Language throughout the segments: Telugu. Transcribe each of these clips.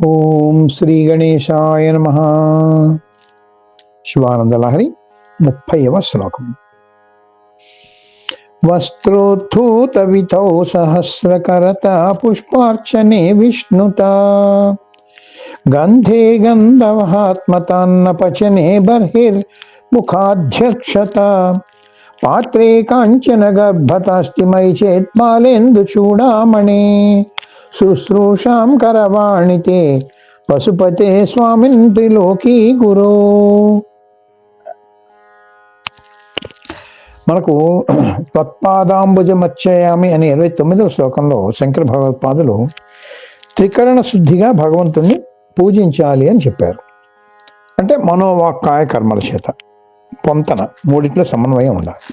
ఓం శ్రీ గణేశాయ నమః. శివానందలహరి 30వ శ్లోకం. వస్త్రోద్ధూత వితౌ సహస్రకరత పుష్పార్చనే విష్ణుత గంధే గంధవహాత్మతాన్న పచనే బర్హిర్ముఖాధ్యక్షత పాత్రే కాంచన గర్భతాస్తి మయి చేత్మాలేందు చూడామణే శుశ్రూషాం కరవాణితే పశుపతే స్వామిన్ త్రిలోకీ గురో. మనకు త్వత్పాదాంబుజమర్చయామి అనే 29వ శ్లోకంలో శంకర భగవత్పాదులు త్రికరణ శుద్ధిగా భగవంతుణ్ణి పూజించాలి అని చెప్పారు. అంటే మనోవాక్కాయ కర్మల చేత పొంతన మూడిట్లో సమన్వయం ఉండాలి.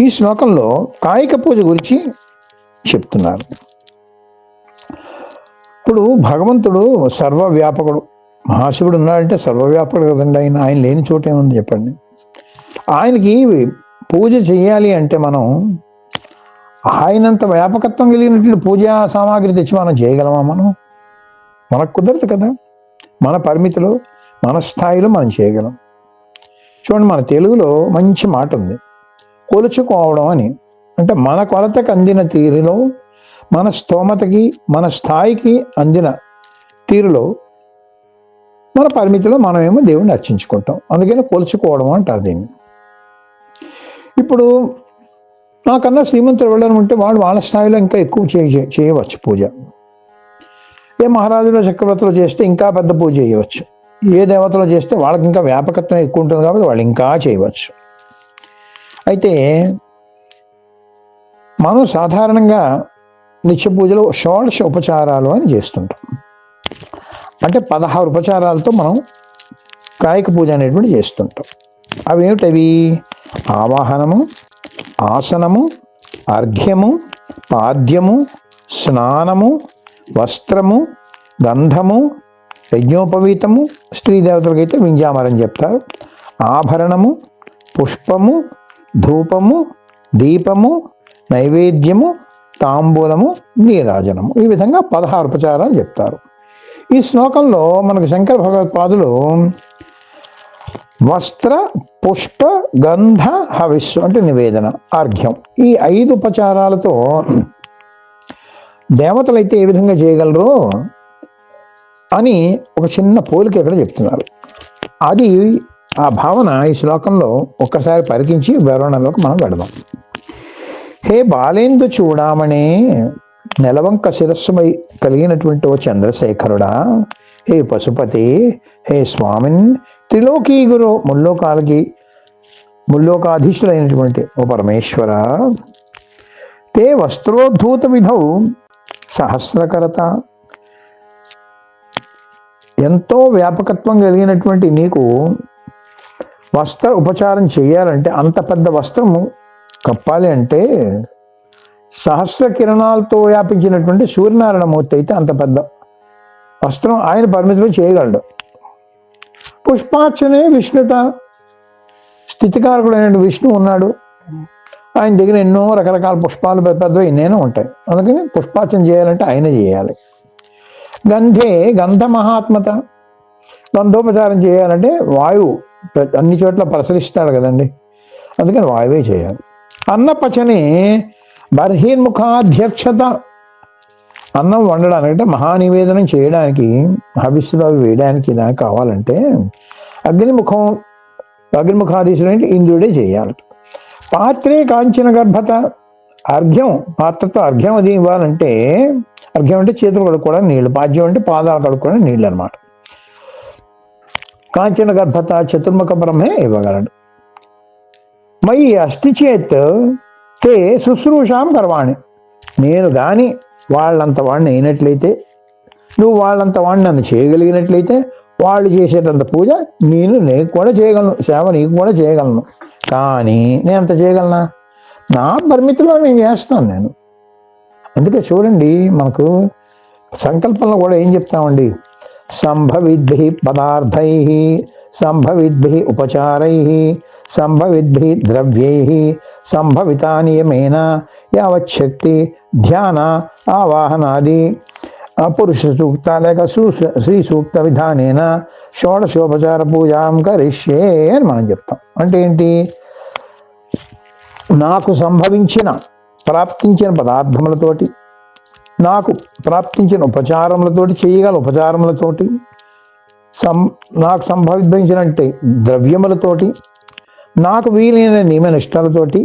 ఈ శ్లోకంలో కాయిక పూజ గురించి చెప్తున్నారు. ఇప్పుడు భగవంతుడు సర్వవ్యాపకుడు, మహాశివుడు ఉన్నాడంటే సర్వవ్యాపకుడు కదండి. ఆయన లేని చోట ఏముంది చెప్పండి. ఆయనకి పూజ చేయాలి అంటే మనం ఆయనంత వ్యాపకత్వం కలిగినటువంటి పూజా సామాగ్రి తెచ్చి మనం చేయగలమా? మనకు కుదరదు కదా. మన పరిమితిలో మన స్థాయిలో మనం చేయగలం. చూడండి, మన తెలుగులో మంచి మాట ఉంది, కొలుచుకోవడం అని. అంటే మన కొలతకు అందిన తీరులో, మన స్తోమతకి మన స్థాయికి అందిన తీరులో మన పరిమితిలో మనమేమో దేవుణ్ణి అర్చించుకుంటాం. అందుకని కొలుచుకోవడం అంటారు దీన్ని. ఇప్పుడు నాకన్నా శ్రీమంతులు వెళ్ళడం ఉంటే వాళ్ళు వాళ్ళ స్థాయిలో ఇంకా ఎక్కువ చేయవచ్చు పూజ. ఏ మహారాజులో చక్రవర్తిలో చేస్తే ఇంకా పెద్ద పూజ చేయవచ్చు. ఏ దేవతలో చేస్తే వాళ్ళకి ఇంకా వ్యాపకత్వం ఎక్కువ ఉంటుంది కాబట్టి వాళ్ళు ఇంకా చేయవచ్చు. అయితే మనం సాధారణంగా నిత్య పూజలో షోడశ ఉపచారాలు అని చేస్తుంటాం. అంటే 16 ఉపచారాలతో మనం కాయిక పూజ అనేటువంటి చేస్తుంటాం. అవి ఏమిటవి? ఆవాహనము, ఆసనము, అర్ఘ్యము, పాద్యము, స్నానము, వస్త్రము, గంధము, యజ్ఞోపవీతము, స్త్రీ దేవతలకైతే వింజామరం చెప్తారు, ఆభరణము, పుష్పము, ధూపము, దీపము, నైవేద్యము, తాంబూలము, నీరాజనము. ఈ విధంగా 16 ఉపచారాలు చెప్తారు. ఈ శ్లోకంలో మనకు శంకర భగవత్పాదులు వస్త్ర, పుష్ప, గంధ, హవిస్సు అంటే నివేదన, అర్ఘ్యం, ఈ 5 ఉపచారాలతో దేవతలైతే ఏ విధంగా చేయగలరో అని ఒక చిన్న పోలిక ఇక్కడ చెప్తున్నారు. అది ఆ భావన ఈ శ్లోకంలో ఒక్కసారి పరికించి వివరణలోకి మనం వెడదాం. హే బాలేందు చూడామణే, నెలవంక శిరస్సుమై కలిగినటువంటి ఓ చంద్రశేఖరుడా, హే పశుపతి, హే స్వామిన్ త్రిలోకీ గురు, ముల్లోకాధీశులైనటువంటి ఓ పరమేశ్వర, తే వస్త్రోద్ధూత విధౌ సహస్రకరత, ఎంతో వ్యాపకత్వం కలిగినటువంటి నీకు వస్త్ర ఉపచారం చేయాలంటే, అంత పెద్ద వస్త్రము కప్పాలి అంటే సహస్ర కిరణాలతో వ్యాపించినటువంటి సూర్యనారాయణ మూర్తి అయితే అంత పెద్ద వస్త్రం ఆయన పరిమితిలో చేయగలడు. పుష్పార్చనే విష్ణుత, స్థితికారకుడైన విష్ణు ఉన్నాడు. ఆయన దగ్గర ఎన్నో రకరకాల పుష్పాలు పెద్దవి ఎన్నైనా ఉంటాయి. అందుకని పుష్పార్చన చేయాలంటే ఆయనే చేయాలి. గంధే గంధ మహాత్మత, గంధోపచారం చేయాలంటే వాయువు అన్ని చోట్ల ప్రసరిస్తాడు కదండి, అందుకని వాయువే చేయాలి. అన్నపచనే బర్హిర్ముఖాధ్యక్షత, అన్నం వండడానికి అంటే మహానివేదనం చేయడానికి, హవిస్సులు అవి వేయడానికి దానికి కావాలంటే అగ్నిముఖాధీశుడు ఇంద్రుడే చేయాలి. పాత్రే కాంచన గర్భత, అర్ఘ్యం, పాత్రతో అర్ఘ్యం అది ఇవ్వాలంటే, అర్ఘ్యం అంటే చేతులు కడుక్కోవడానికి నీళ్లు, పాద్యం అంటే పాదాలు కడుక్కోవడానికి నీళ్ళు అనమాట. కాంచన గర్భత చతుర్ముఖ బ్రహ్మే ఇవ్వగలడు. మయి అస్థి చేత్ తే శుశ్రూషాం కర్వాణి, నేను కానీ వాళ్ళంత వాడిని అయినట్లయితే, నువ్వు వాళ్ళంత వాడిని నన్ను చేయగలిగినట్లయితే, వాళ్ళు చేసేటంత పూజ నీకు కూడా చేయగలను, సేవ నీకు కూడా చేయగలను. కానీ నేను అంత చేయగలనా? నా పరిమితిలో నేను చేస్తాను. అందుకే చూడండి, మనకు సంకల్పంలో కూడా ఏం చెప్తామండి, సంభవిద్భి పదార్థై, సంభవిద్భి ఉపచారై, సంభవిద్భి ద్రవ్యై, సంభవితానియమేన యావచ్చక్తి ధ్యాన ఆవాహనాది పురుష సూక్త లేక శ్రీ సూక్త విధానేన షోడశోపచార పూజాం కరిష్యే అని మనం చెప్తాం. అంటే ఏంటి? నాకు సంభవించిన ప్రాప్తించిన పదార్థములతోటి, నాకు ప్రాప్తించిన ఉపచారములతోటి, చేయగల ఉపచారములతోటి, నాకు సంభవించినట్టే ద్రవ్యములతోటి, నాకు వీలైన నియమనిష్టలతోటి,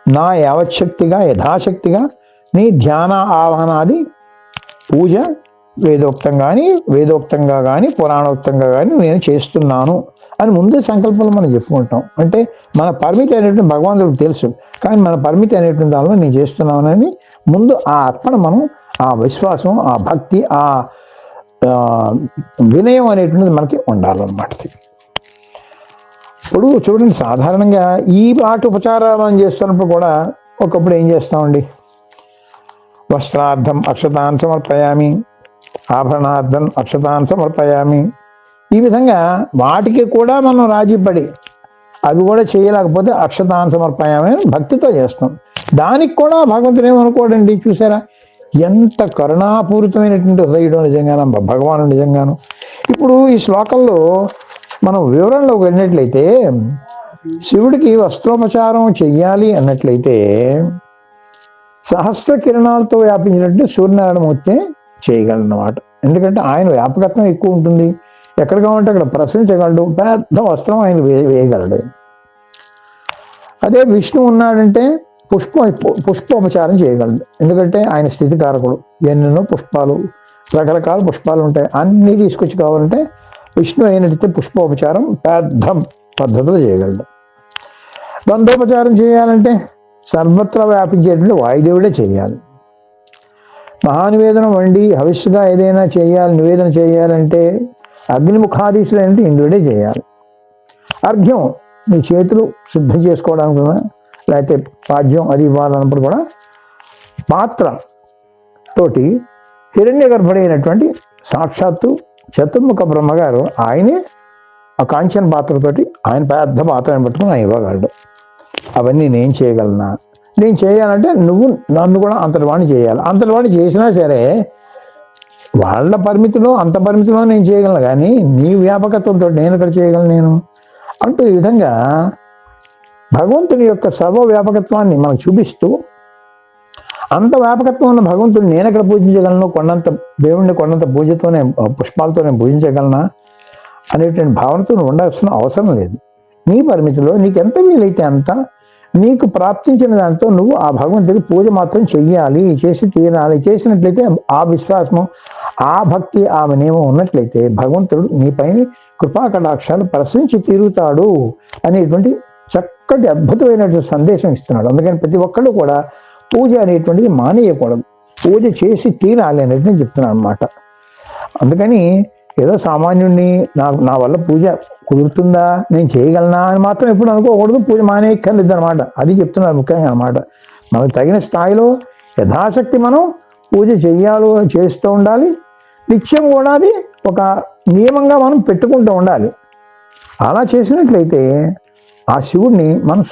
నా యావచ్చక్తిగా యథాశక్తిగా నీ ధ్యాన ఆవాహనాది పూజ వేదోక్తంగా కానీ పురాణోక్తంగా కానీ నేను చేస్తున్నాను అని ముందే సంకల్పంలో మనం చెప్పుకుంటాం. అంటే మన పరిమితి అనేటువంటి భగవంతుడికి తెలుసు, కానీ మన పరిమితి అనేటువంటి దానిలో నేను చేస్తున్నానని ముందు ఆ అర్పణ, మనం ఆ విశ్వాసం, ఆ భక్తి, ఆ వినయం అనేటువంటిది మనకి ఉండాలన్నమాట. ఇప్పుడు చూడండి, సాధారణంగా ఈ పాటి ఉపచారాలు మనం చేస్తున్నప్పుడు కూడా ఒకప్పుడు ఏం చేస్తామండి? వస్త్రార్థం అక్షతాన్ సమర్పయామి, ఆభరణార్థం అక్షతాన్ సమర్పయామి. ఈ విధంగా వాటికి కూడా మనం రాజీపడి అవి కూడా చేయలేకపోతే అక్షతాన్ సమర్పయామి అని భక్తితో చేస్తాం. దానికి కూడా భగవంతుడు ఏమనుకోడండి. చూసారా ఎంత కరుణాపూరితమైనటువంటి హృదయుడు నిజంగాను, భగవానుడు నిజంగాను. ఇప్పుడు ఈ శ్లోకంలో మనం వివరణలోకి వెళ్ళినట్లయితే, శివుడికి వస్త్రోపచారం చెయ్యాలి అన్నట్లయితే సహస్ర కిరణాలతో వ్యాపించినట్టు సూర్యనారాయణమూర్తి చేయగలనమాట. ఎందుకంటే ఆయన వ్యాపకత్వం ఎక్కువ ఉంటుంది. ఎక్కడ కావాలంటే అక్కడ ప్రశ్నించగలడు, పెద్ద వస్త్రం ఆయన వేయగలడు. అదే విష్ణు ఉన్నాడంటే పుష్పోపచారం చేయగలడు. ఎందుకంటే ఆయన స్థితికారకుడు. ఎన్నెన్నో పుష్పాలు, రకరకాల పుష్పాలు ఉంటాయి, అన్నీ తీసుకొచ్చి కావాలంటే విష్ణు అయినట్టు పుష్పోపచారం పెద్ద పద్ధతిలో చేయగలడు. బంధోపచారం చేయాలంటే సర్వత్రా వ్యాపించేటువంటి వాయుదేవుడే చేయాలి. మహానివేదన వండి హవిస్సుగా ఏదైనా చేయాలి, నివేదన చేయాలంటే అగ్నిముఖాదీశులైనట్టు ఇంద్రుడే చేయాలి. అర్ఘ్యం నీ చేతులు శుద్ధం చేసుకోవడానికి, లేకపోతే పాద్యం అది ఇవ్వాలన్నప్పుడు కూడా పాత్ర తోటి హిరణ్య గర్భుడైనటువంటి సాక్షాత్తు చతుర్ముఖ బ్రహ్మగారు ఆయనే ఆ కాంచన పాత్రతోటి ఆయన పెద్ద పాత్రని పట్టుకుని ఆయన ఇవ్వగలడు. అవన్నీ నేను చేయగలనా? నేను చేయాలంటే నువ్వు నన్ను కూడా అంతటివాణి చేయాలి. అంతటివాణి చేసినా సరే వాళ్ళ పరిమితిలో, అంత పరిమితిలో నేను చేయగలను, కానీ నీ వ్యాపకత్వంతో నేను ఇక్కడ చేయగలను నేను అంటూ ఈ విధంగా భగవంతుని యొక్క సర్వ వ్యాపకత్వాన్ని మనం చూపిస్తూ, అంత వ్యాపకత్వం ఉన్న భగవంతుడిని నేను ఎక్కడ పూజించగలను, దేవుణ్ణి కొండంత పూజతోనే, పుష్పాలతోనే పూజించగలనా అనేటువంటి భావనతో ఉండాల్సిన అవసరం లేదు. నీ పరిమితిలో నీకు ఎంత వీలైతే అంత, నీకు ప్రాప్తించిన దాంతో నువ్వు ఆ భగవంతుడికి పూజ మాత్రం చెయ్యాలి, చేసి తీరాలి. చేసినట్లయితే ఆ విశ్వాసము, ఆ భక్తి, ఆ వినయము ఉన్నట్లయితే భగవంతుడు నీపైన కృపా కటాక్షాలు ప్రశ్నించి తీరుతాడు అనేటువంటి చక్కటి అద్భుతమైనటువంటి సందేశం ఇస్తున్నాడు. అందుకని ప్రతి ఒక్కళ్ళు కూడా పూజ అనేటువంటిది మానేయకూడదు, పూజ చేసి తీరాలి అనేది నేను చెప్తున్నాను అనమాట. అందుకని ఏదో సామాన్యుడిని నా వల్ల పూజ కుదురుతుందా, నేను చేయగలనా అని మాత్రం ఎప్పుడు అనుకోకూడదు. పూజ మానేయక్కర్లేదు అనమాట. అది చెప్తున్నారు ముఖ్యంగా అనమాట. మనకు తగిన స్థాయిలో యథాశక్తి మనం పూజ చేస్తూ ఉండాలి. నిత్యం కూడా అది ఒక నియమంగా మనం పెట్టుకుంటూ ఉండాలి. అలా చేసినట్లయితే ఆ శివుడిని మనం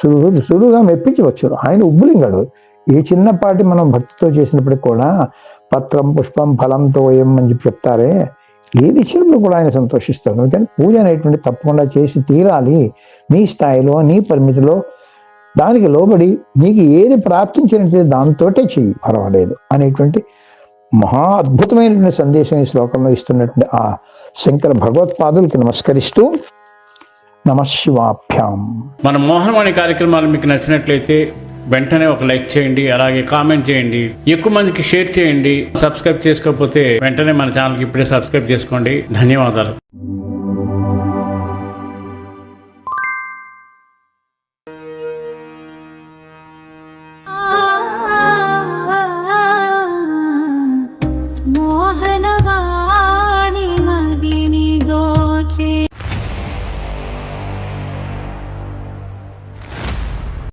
సులువుగా మెప్పించవచ్చు. ఆయన ఉబ్బులింగాడు. ఏ చిన్నపాటి మనం భక్తితో చేసినప్పటికి కూడా పత్రం పుష్పం ఫలంతో ఏమని చెప్పి చెప్తారే, ఏది ఇచ్చినప్పుడు కూడా ఆయన సంతోషిస్తాడు. అందుకని పూజ అనేటువంటి తప్పకుండా చేసి తీరాలి. నీ స్థాయిలో, నీ పరిమితిలో, దానికి లోబడి నీకు ఏది ప్రాప్తించినట్టు దాంతోటే చెయ్యి, పర్వాలేదు అనేటువంటి మహా అద్భుతమైనటువంటి సందేశం ఈ శ్లోకంలో ఇస్తున్నటువంటి ఆ శంకర భగవత్పాదులకి నమస్కరిస్తూ నమఃశివాభ్యాం. మన మోహనవాణి కార్యక్రమాలు మీకు నచ్చినట్లయితే వెంటనే ఒక లైక్ చేయండి, అలాగే కామెంట్ చేయండి, ఎక్కువ మందికి షేర్ చేయండి. సబ్స్క్రైబ్ చేసుకోకపోతే వెంటనే మన ఛానల్కి ఇప్పుడే సబ్స్క్రైబ్ చేసుకోండి. ధన్యవాదాలు.